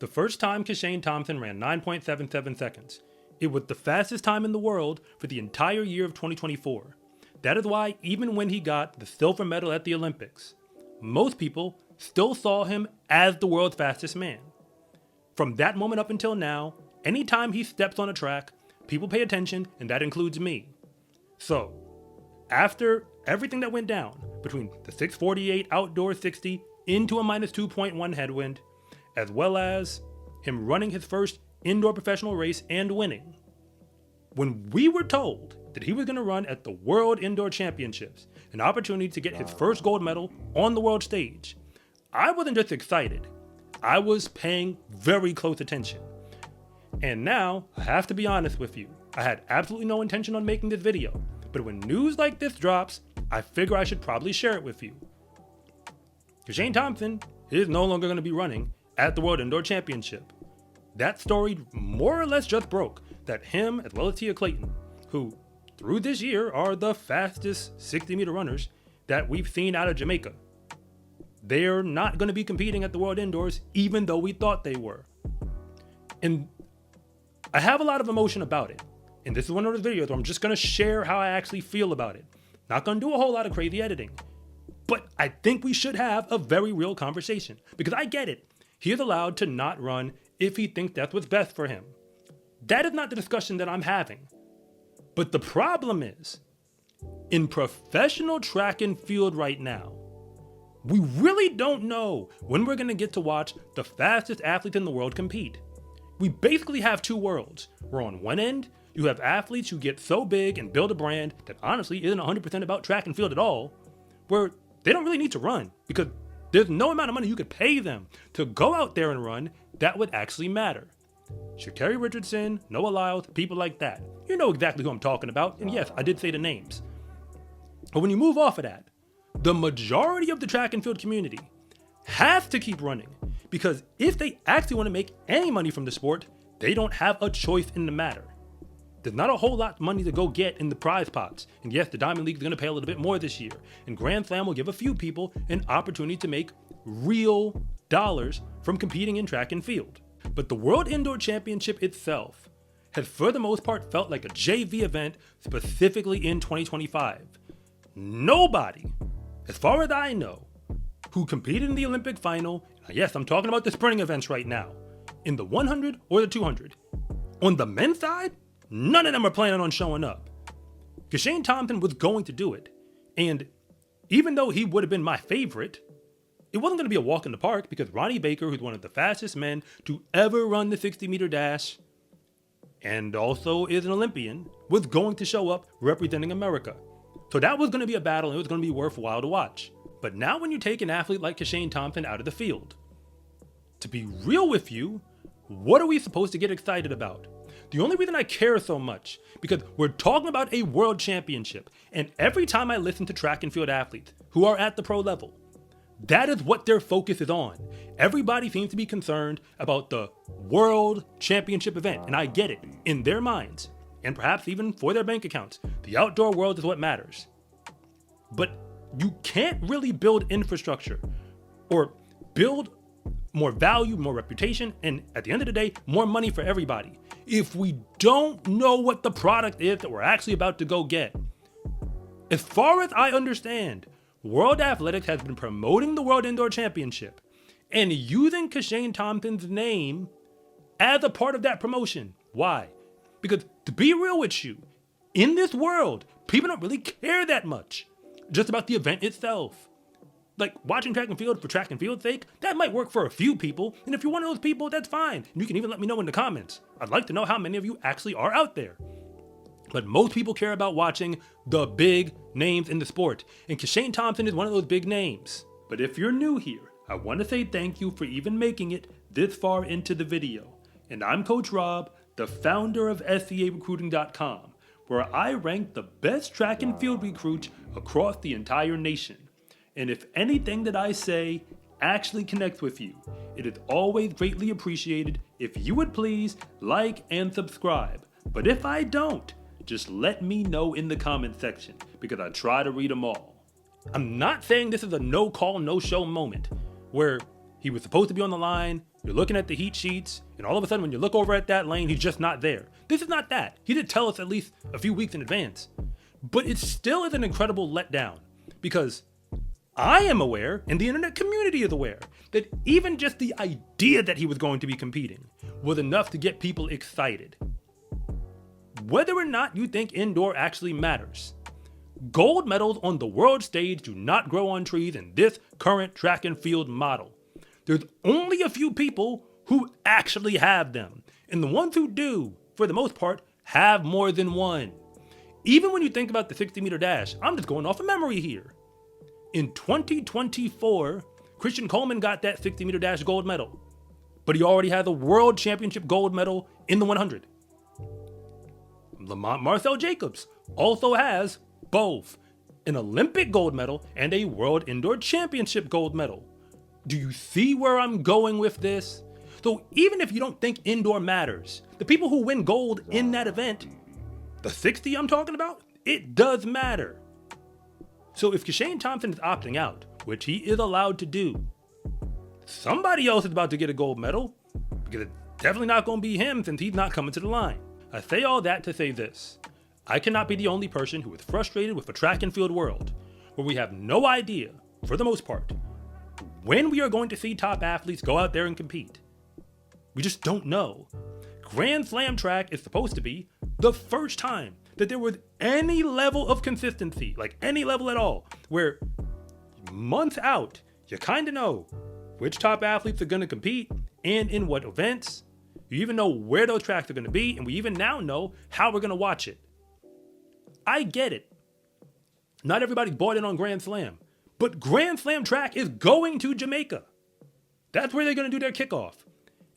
The first time Kishane Thompson ran 9.77 seconds. It was the fastest time in the world for the entire year of 2024. That is why even when he got the silver medal at the Olympics, most people still saw him as the world's fastest man. From that moment up until now, anytime he steps on a track, people pay attention, and that includes me. So, after everything that went down between the 6:48 outdoor 60 into a minus 2.1 headwind, as well as him running his first indoor professional race and winning, when we were told that he was going to run at the World Indoor Championships, an opportunity to get his first gold medal on the world stage, I wasn't just excited, I was paying very close attention. And now, I have to be honest with you, I had absolutely no intention on making this video, but when news like this drops, I figure I should probably share it with you. Kishane Thompson is no longer going to be running at the World Indoor Championship. That story more or less just broke that him, as well as Tia Clayton, who through this year are the fastest 60-meter runners that we've seen out of Jamaica, they're not going to be competing at the World Indoors, even though we thought they were. And I have a lot of emotion about it. And this is one of those videos where I'm just going to share how I actually feel about it. Not going to do a whole lot of crazy editing. But I think we should have a very real conversation. Because I get it. He is allowed to not run if he thinks that's what's best for him. That is not the discussion that I'm having. But the problem is, in professional track and field right now, we really don't know when we're going to get to watch the fastest athletes in the world compete. We basically have two worlds, where on one end, you have athletes who get so big and build a brand that honestly isn't 100% about track and field at all, where they don't really need to run because there's no amount of money you could pay them to go out there and run that would actually matter. Sha'Carri Richardson, Noah Lyles, people like that. You know exactly who I'm talking about, and yes, I did say the names. But when you move off of that, the majority of the track and field community has to keep running because if they actually want to make any money from the sport, they don't have a choice in the matter. There's not a whole lot of money to go get in the prize pots. And yes, the Diamond League is going to pay a little bit more this year. And Grand Slam will give a few people an opportunity to make real dollars from competing in track and field. But the World Indoor Championship itself has for the most part felt like a JV event specifically in 2025. Nobody, as far as I know, who competed in the Olympic final, yes, I'm talking about the sprinting events right now, in the 100 or the 200. On the men's side, none of them are planning on showing up. Kishane Thompson was going to do it. And even though he would have been my favorite, it wasn't going to be a walk in the park because Ronnie Baker, who's one of the fastest men to ever run the 60-meter dash, and also is an Olympian, was going to show up representing America. So that was going to be a battle and it was going to be worthwhile to watch. But now when you take an athlete like Kishane Thompson out of the field, to be real with you, what are we supposed to get excited about? The only reason I care so much, because we're talking about a world championship, and every time I listen to track and field athletes who are at the pro level, that is what their focus is on. Everybody seems to be concerned about the world championship event, and I get it, in their minds, and perhaps even for their bank accounts, the outdoor world is what matters. But you can't really build infrastructure or build more value, more reputation, and at the end of the day, more money for everybody if we don't know what the product is that we're actually about to go get. As far as I understand, World Athletics has been promoting the World Indoor Championship and using Kishane Thompson's name as a part of that promotion. Why? Because to be real with you, in this world, people don't really care that much just about the event itself. Like watching track and field for track and field's sake, that might work for a few people. And if you're one of those people, that's fine. And you can even let me know in the comments. I'd like to know how many of you actually are out there. But most people care about watching the big names in the sport. And Kishane Thompson is one of those big names. But if you're new here, I want to say thank you for even making it this far into the video. And I'm Coach Rob, the founder of SCArecruiting.com, where I rank the best track and field recruits across the entire nation. And if anything that I say actually connects with you, it is always greatly appreciated if you would please like and subscribe. But if I don't, just let me know in the comment section because I try to read them all. I'm not saying this is a no call, no show moment where he was supposed to be on the line You're looking at the heat sheets, and all of a sudden when you look over at that lane, he's just not there. This is not that. He did tell us at least a few weeks in advance. But it still is an incredible letdown, because I am aware, and the internet community is aware, that even just the idea that he was going to be competing was enough to get people excited. Whether or not you think indoor actually matters, gold medals on the world stage do not grow on trees in this current track and field model. There's only a few people who actually have them, and the ones who do, for the most part, have more than one. Even when you think about the 60-meter dash, I'm just going off of memory here. In 2024, Christian Coleman got that 60-meter dash gold medal, but he already has a world championship gold medal in the 100. Lamont Marcel Jacobs also has both an Olympic gold medal and a world indoor championship gold medal. Do you see where I'm going with this? So even if you don't think indoor matters, the people who win gold in that event, the 60 I'm talking about, it does matter. So if Kishane Thompson is opting out, which he is allowed to do, somebody else is about to get a gold medal, because it's definitely not going to be him since he's not coming to the line. I say all that to say this. I cannot be the only person who is frustrated with the track and field world, where we have no idea, for the most part, when we are going to see top athletes go out there and compete. We just don't know. Grand Slam track is supposed to be the first time that there was any level of consistency, like any level at all, where months out, you kind of know which top athletes are going to compete and in what events. You even know where those tracks are going to be, and we even now know how we're going to watch it. I get it. Not everybody bought in on Grand Slam, but Grand Slam track is going to Jamaica. That's where they're going to do their kickoff.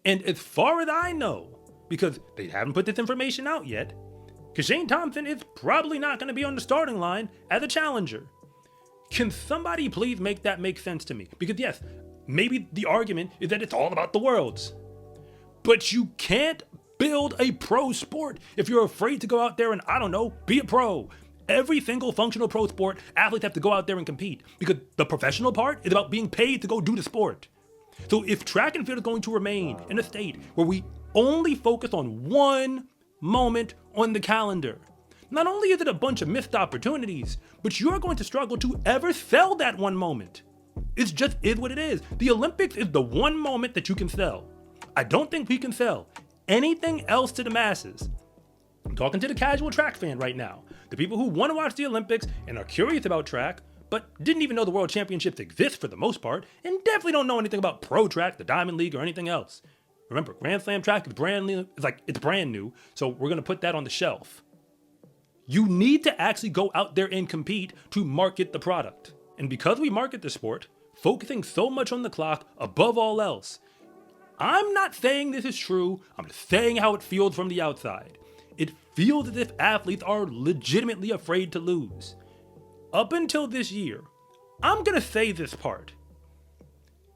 And as far as I know, because they haven't put this information out yet, Kishane Thompson is probably not going to be on the starting line as a challenger. Can somebody please make that make sense to me? Because yes, maybe the argument is that it's all about the worlds. But you can't build a pro sport if you're afraid to go out there and, I don't know, be a pro. Every single functional pro sport, athletes have to go out there and compete, because the professional part is about being paid to go do the sport. So if track and field is going to remain in a state where we only focus on one moment on the calendar, not only is it a bunch of missed opportunities, but you're going to struggle to ever sell that one moment. It just is what it is. The Olympics is the one moment that you can sell. I don't think we can sell anything else to the masses. I'm talking to the casual track fan right now. The people who want to watch the Olympics and are curious about track, but didn't even know the World Championships exist for the most part, and definitely don't know anything about Pro Track, the Diamond League, or anything else. Remember, Grand Slam track is brand new. It's brand new, so we're going to put that on the shelf. You need to actually go out there and compete to market the product. And because we market the sport, focusing so much on the clock above all else, I'm not saying this is true, I'm just saying how it feels from the outside. It feels as if athletes are legitimately afraid to lose. Up until this year, I'm gonna say this part.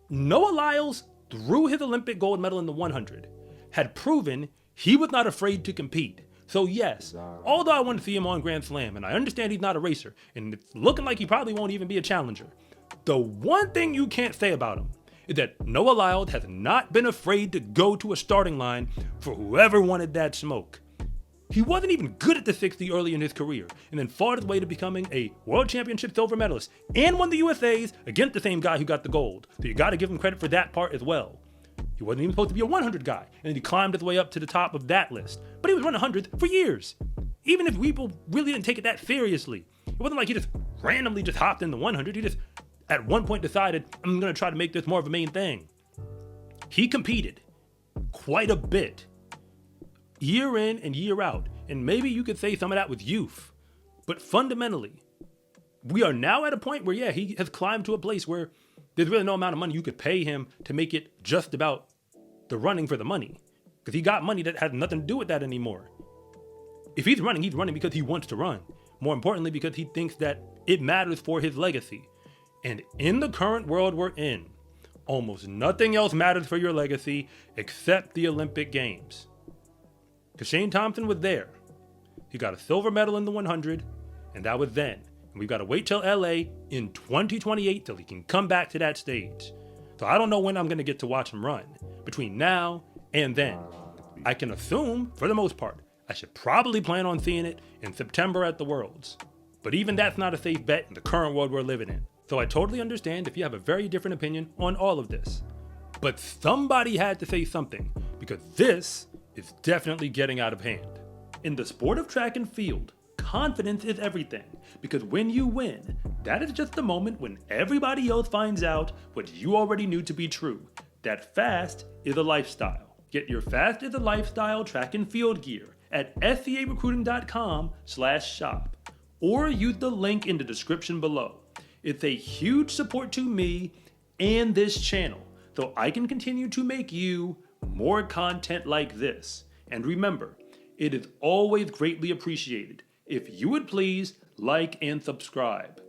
Noah Lyles, through his Olympic gold medal in the 100, had proven he was not afraid to compete. So yes, although I want to see him on Grand Slam, and I understand he's not a racer, and it's looking like he probably won't even be a challenger, the one thing you can't say about him is that Noah Lyles has not been afraid to go to a starting line for whoever wanted that smoke. He wasn't even good at the 60 early in his career, and then fought his way to becoming a World Championship silver medalist, and won the USA's against the same guy who got the gold. So you gotta give him credit for that part as well. He wasn't even supposed to be a 100 guy, and then he climbed his way up to the top of that list. But he was running 100 for years. Even if people really didn't take it that seriously. It wasn't like he just randomly just hopped in the 100, he just at one point decided, I'm gonna try to make this more of a main thing. He competed quite a bit, year in and year out, and maybe you could say some of that was youth. But fundamentally, we are now at a point where, yeah, he has climbed to a place where there's really no amount of money you could pay him to make it just about the running for the money. Because he got money that had nothing to do with that anymore. If he's running because he wants to run. More importantly, because he thinks that it matters for his legacy. And in the current world we're in, almost nothing else matters for your legacy except the Olympic Games. Kishane Thompson was there. He got a silver medal in the 100, and that was then. And we've got to wait till LA in 2028 till he can come back to that stage. So I don't know when I'm going to get to watch him run. But between now and then. I can assume, for the most part, I should probably plan on seeing it in September at the Worlds. But even that's not a safe bet in the current world we're living in. So I totally understand if you have a very different opinion on all of this. But somebody had to say something, because this is definitely getting out of hand. In the sport of track and field, confidence is everything, because when you win, that is just the moment when everybody else finds out what you already knew to be true, that fast is a lifestyle. Get your fast is a lifestyle track and field gear at scarecruiting.com/shop, or use the link in the description below. It's a huge support to me and this channel, so I can continue to make you more content like this. And remember, it is always greatly appreciated if you would please like and subscribe.